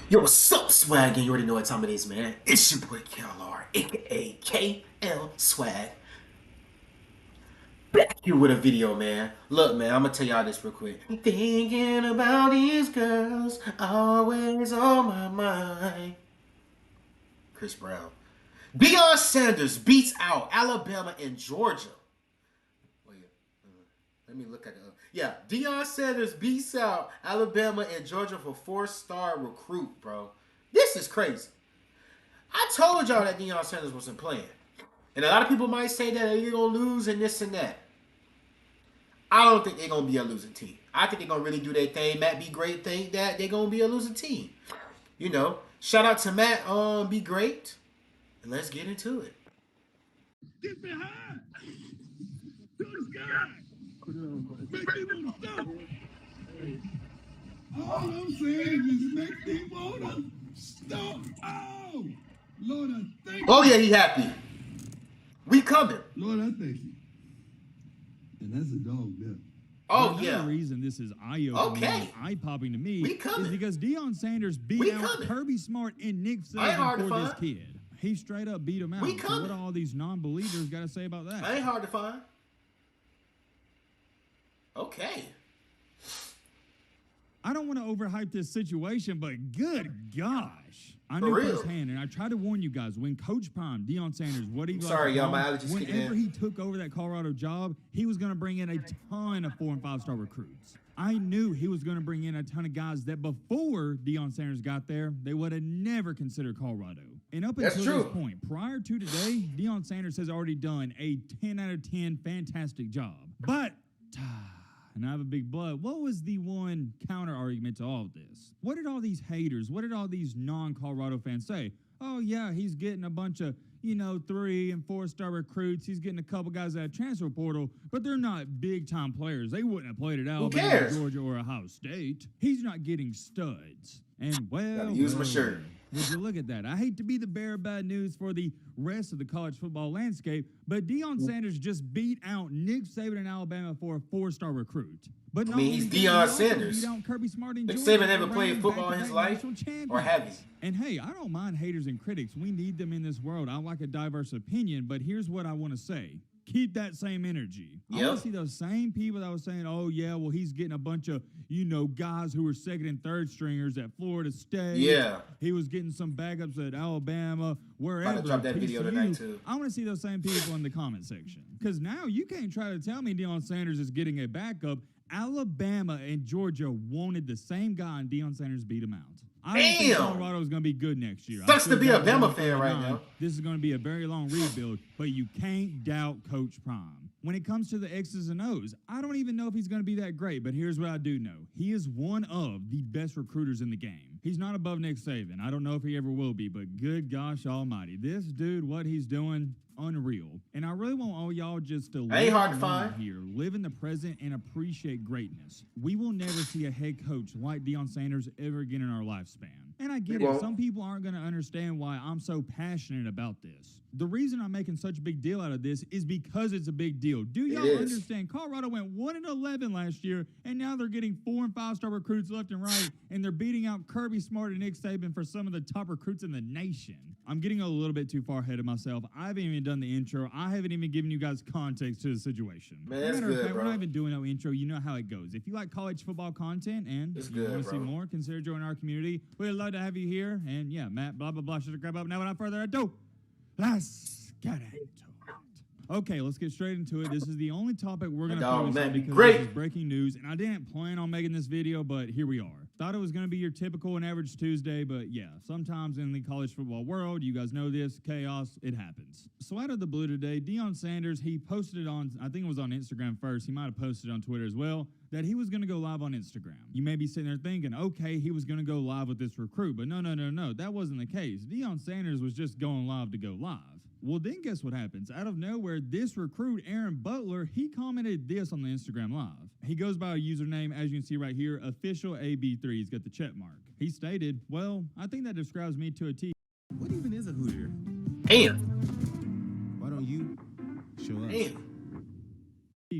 Yo, what's up, Swag? And you already know what time it is, man. It's your boy KLR, aka KL Swag. Back here with a video, man. Look, man, I'm gonna tell y'all this real quick. Thinking about these girls, always on my mind. Chris Brown. Deion Sanders beats out Alabama and Georgia. Wait, let me look at it. Yeah, Deion Sanders beats out Alabama and Georgia for four-star recruit, bro. This is crazy. I told y'all that Deion Sanders wasn't playing. And a lot of people might say that you're going to lose and this and that. I don't think they're going to be a losing team. I think they're going to really do their thing. Matt Be Great think that they're going to be a losing team. You know, shout out to Matt Be Great. And let's get into it. Get behind! To the sky! Make them want to stop! All I'm saying is make them want to stop! Oh! Lord, I thank you. Oh, yeah, he happy. We coming. Lord, I thank you. And that's a dog there. Oh, Another yeah. reason this is eye-opening and eye-popping to me is because Deion Sanders beat out Kirby Smart and Nick Saban for this kid. He straight up beat him out. So what do all these non-believers got to say about that? Ain't hard to find. Okay. I don't want to overhype this situation, but good gosh. I know firsthand, and I try to warn you guys, when Coach Prime, Deion Sanders, what he was sorry, y'all, my allergies kicking in. Whenever he took over that Colorado job, he was going to bring in a ton of 4- and 5-star recruits. I knew he was going to bring in a ton of guys that before Deion Sanders got there, they would have never considered Colorado. And up until this point, prior to today, Deion Sanders has already done a 10 out of 10 fantastic job. But, and I have a big but, what was the one counter argument to all of this? What did all these haters, what did all these non-Colorado fans say? Oh, yeah, he's getting a bunch of, 3- and 4-star recruits. He's getting a couple guys out of transfer portal, but they're not big-time players. They wouldn't have played at Alabama, Georgia, or Ohio State. He's not getting studs. And, well, use my shirt. Would you look at that? I hate to be the bearer of bad news for the rest of the college football landscape, but Deion Sanders just beat out Nick Saban in Alabama for a 4-star recruit. But he's Deion Sanders. Beat out Kirby Smart and Nick Georgia Saban never played football in his life, or have he? And hey, I don't mind haters and critics. We need them in this world. I like a diverse opinion, but here's what I want to say. Keep that same energy. I want to see those same people that was saying, oh, yeah, well, he's getting a bunch of, guys who were second and third stringers at Florida State. Yeah. He was getting some backups at Alabama, wherever. About to drop that video tonight, too. I want to see those same people in the comment section. Because now you can't try to tell me Deion Sanders is getting a backup. Alabama and Georgia wanted the same guy, and Deion Sanders beat him out. I don't think Colorado is going to be good next year. Sucks to be a Bama fan right now. This is going to be a very long rebuild, but you can't doubt Coach Prime. When it comes to the X's and O's, I don't even know if he's going to be that great, but here's what I do know. He is one of the best recruiters in the game. He's not above Nick Saban. I don't know if he ever will be, but good gosh almighty. This dude, what he's doing, unreal. And I really want all y'all just to live here, live in the present, and appreciate greatness. We will never see a head coach like Deion Sanders ever again in our lifespan. And I get it. Some people aren't going to understand why I'm so passionate about this. The reason I'm making such a big deal out of this is because it's a big deal. Do y'all understand? Colorado went 1-11 last year, and now they're getting 4- and 5-star recruits left and right, and they're beating out Kirby Smart and Nick Saban for some of the top recruits in the nation. I'm getting a little bit too far ahead of myself. I haven't even done the intro. I haven't even given you guys context to the situation. Man, that's good, bro. We're not even doing no intro. You know how it goes. If you like college football content and you want to see more, consider joining our community. We'd love to have you here. And yeah, Matt, blah, blah, blah. Should have grabbed up. Now, without further ado, let's get into it. Okay, let's get straight into it. This is the only topic we're going to focus on because this is breaking news. And I didn't plan on making this video, but here we are. Thought it was going to be your typical and average Tuesday, but yeah, sometimes in the college football world, you guys know this, chaos, it happens. So out of the blue today, Deion Sanders, he posted it on, I think it was on Instagram first, he might have posted it on Twitter as well, that he was going to go live on Instagram. You may be sitting there thinking, okay, he was going to go live with this recruit, but no, that wasn't the case. Deion Sanders was just going live to go live. Well, then guess what happens? Out of nowhere, this recruit, Aaron Butler, he commented this on the Instagram Live. He goes by a username, as you can see right here, official AB3. He's got the check mark. He stated, well, I think that describes me to a T. What even is a Hoosier? Damn. Why don't you show up? Damn.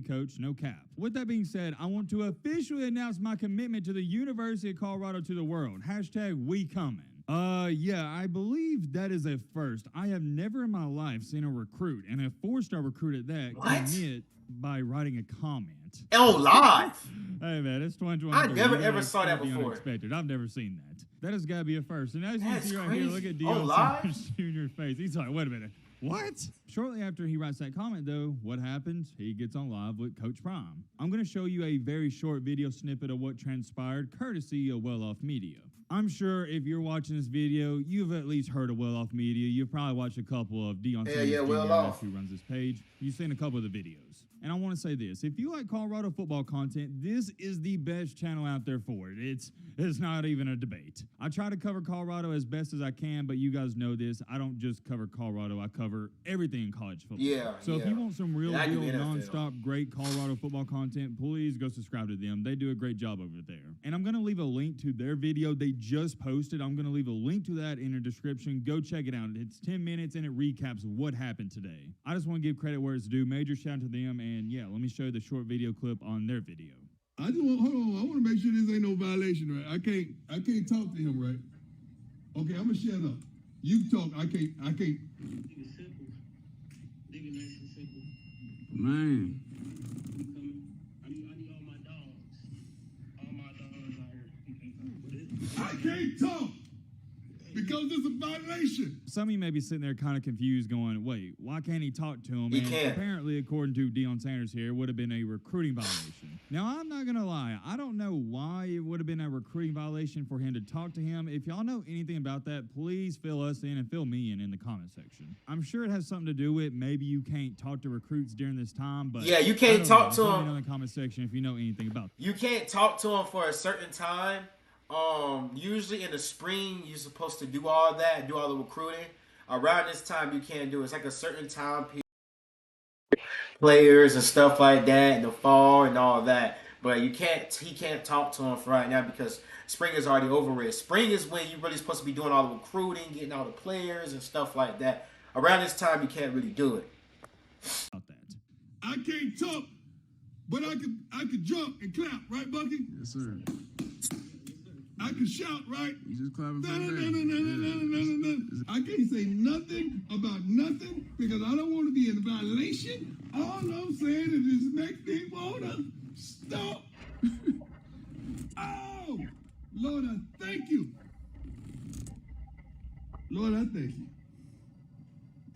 coach, no cap. With that being said, I want to officially announce my commitment to the University of Colorado to the world. Hashtag we coming. Yeah, I believe that is a first. I have never in my life seen a recruit, and a 4-star recruit at that, commit by writing a comment. Oh, live. Hey man, it's 2023. I never ever saw that before. Unexpected. I've never seen that. That has got to be a first. And as you see right crazy. here, look at Oh, Deion live? Sanders Jr.'s face. He's like, wait a minute. What? Shortly after he writes that comment, though, what happens? He gets on live with Coach Prime. I'm going to show you a very short video snippet of what transpired, courtesy of Well Off Media. I'm sure if you're watching this video, you've at least heard of Well Off Media. You've probably watched a couple of Deion Sanders Jr. who runs this page. You've seen a couple of the videos. And I want to say this. If you like Colorado football content, this is the best channel out there for it. It's not even a debate. I try to cover Colorado as best as I can, but you guys know this. I don't just cover Colorado. I cover everything in college football. Yeah. So if you want some real deal, NFL. nonstop, great Colorado football content, please go subscribe to them. They do a great job over there. And I'm going to leave a link to their video they just posted. I'm going to leave a link to that in the description. Go check it out. It's 10 minutes, and it recaps what happened today. I just want to give credit where it's due. Major shout out to them. And yeah, let me show you the short video clip on their video. I just want, hold on. I want to make sure this ain't no violation, right? I can't talk to him, right? Okay, I'm gonna shut up. You talk. I can't. Keep it simple. Leave it nice and simple. Man. I need all my dogs. All my dogs out here. You can't talk. I can't talk because it's a violation. Some of you may be sitting there kind of confused going, wait, why can't he talk to him? He And can't. apparently, according to Deion Sanders here, it would have been a recruiting violation. Now, I'm not going to lie. I don't know why it would have been a recruiting violation for him to talk to him. If y'all know anything about that, please fill us in and fill me in the comment section. I'm sure it has something to do with maybe you can't talk to recruits during this time, but Yeah, you can't talk to Let me him. know in the comment section if you know anything about that. You can't talk to him for a certain time. Usually in the spring, you're supposed to do all that, do all the recruiting. Around this time, you can't do it. It's like a certain time period. Players and stuff like that in the fall and all that. But he can't talk to him for right now because spring is already over with. Spring is when you're really supposed to be doing all the recruiting, getting all the players and stuff like that. Around this time, you can't really do it. About that. I can't talk, but I could jump and clap, right, Bucky? Yes, sir. I can shout, right? You just clapping for No, no, the no, no, no, no, no, no, no. I can't say nothing about nothing because I don't want to be in violation. All I'm saying is this makes me wanna stop. Oh, Lord, I thank you. Lord, I thank you.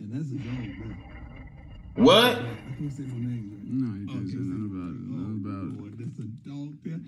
And that's a dog, bro. What? I can't say no names, right? No, you can't say Okay, nothing about it. Nothing about it. Lord, that's a dog there.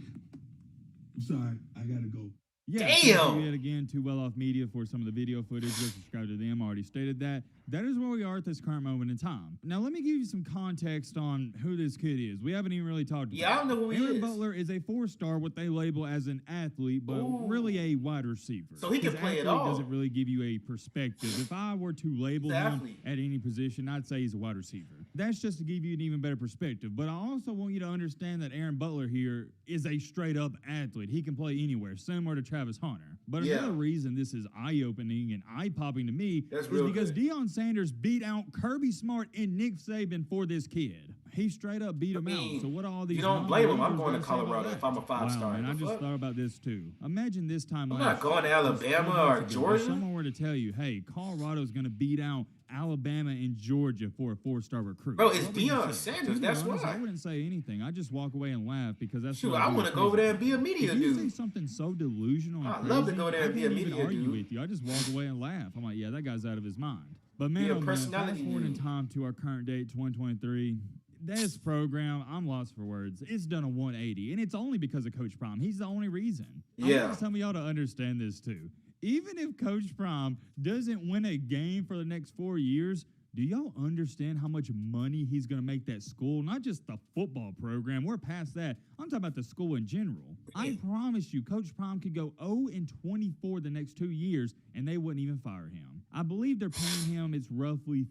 I'm sorry, I gotta go. Yeah, Damn. thank you yet again to Well Off Media for some of the video footage. Go subscribe to them. I already stated that. That is where we are at this current moment in time. Now, let me give you some context on who this kid is. We haven't even really talked about Yeah, I don't know who he Aaron is. Butler is a 4-star, what they label as an athlete, but Ooh. really a wide receiver. So he can His play it athlete all. doesn't really give you a perspective. If I were to label He's an him athlete. at any position, I'd say he's a wide receiver. That's just to give you an even better perspective. But I also want you to understand that Aaron Butler here is a straight-up athlete. He can play anywhere, similar to Travis Hunter. But Yeah. another reason this is eye-opening and eye-popping to me That's is real because good. Deion Sanders beat out Kirby Smart and Nick Saban for this kid. He straight up beat him mean, out. So what are all these you don't blame him. I'm non-believers going to gonna say about Colorado that? if I'm a 5-star. Wow, man, I The just fuck? thought about this too. Imagine this time I'm last not going to year, Alabama 4 or months ago, if Georgia. someone were to tell you, hey, Colorado's going to beat out Alabama and Georgia for a 4-star recruit. Bro, it's what would you Deion say? Sanders, To be that's honest, why. I wouldn't say anything. I just walk away and laugh because that's Shoot, what I do want with to go over crazy there and be a people. media If you dude. say something so delusional and I'd love to crazy, go there and I be a can't even media argue dude. with you. I just walk away and laugh. I'm like, yeah, that guy's out of his mind. But man, Be a oh man, personality fast forward in dude. time to our current date, 2023. This program, I'm lost for words. It's done a 180, and it's only because of Coach Prime. He's the only reason. I Yeah. want some of y'all to understand this too. Even if Coach Prime doesn't win a game for the next 4 years, do y'all understand how much money he's going to make that school? Not just the football program. We're past that. I'm talking about the school in general. I promise you, Coach Prime could go 0-24 the next 2 years, and they wouldn't even fire him. I believe they're paying him, it's roughly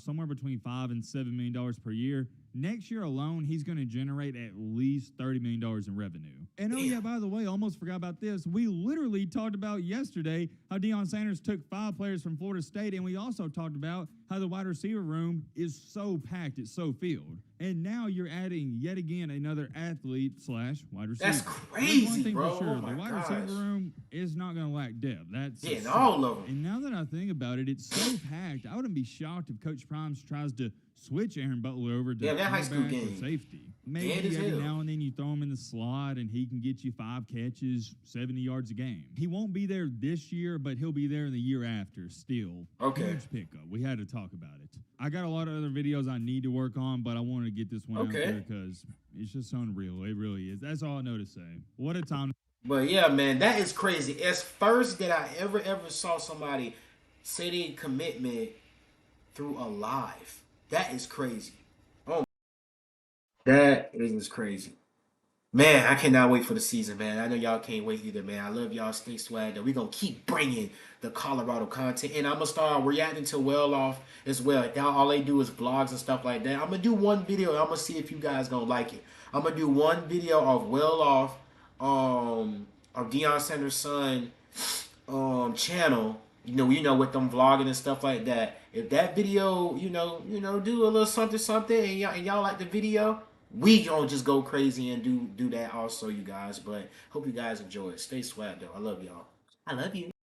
somewhere between $5 and $7 million per year. Next year alone, he's going to generate at least $30 million in revenue. And oh, yeah, by the way, almost forgot about this. We literally talked about yesterday how Deion Sanders took 5 players from Florida State, and we also talked about how the wide receiver room is so packed, it's so filled. And now you're adding yet again another athlete / wide receiver. That's crazy, one thing bro. for sure, Oh my the wide gosh. receiver room is not going to lack depth. That's yeah, all of them. And now that I think about it, it's so packed. I wouldn't be shocked if Coach Primes tries to switch Aaron Butler over to that high school cornerback or game. safety. Maybe Dead as every hell. now and then you throw him in the slot and he can get you 5 catches, 70 yards a game. He won't be there this year, but he'll be there in the year after still. Okay. Huge pickup. We had to talk about it. I got a lot of other videos I need to work on, but I wanted to get this one out there because it's just unreal. It really is. That's all I know to say. What a time. But yeah, man, that is crazy. It's first that I ever saw somebody say their commitment through a live. That is crazy. Oh, that is crazy. Man, I cannot wait for the season, man. I know y'all can't wait either, man. I love y'all. Stay swag, though. We're going to keep bringing the Colorado content. And I'm going to start reacting to Well Off as well. Now all they do is vlogs and stuff like that. I'm going to do one video. And I'm going to see if you guys going to like it. I'm going to do one video of Well Off, of Deion Sanders' son channel. You know, with them vlogging and stuff like that. If that video, do a little something, and y'all like the video, we gonna just go crazy and do that also, you guys. But hope you guys enjoy it. Stay swag though. I love y'all. I love you.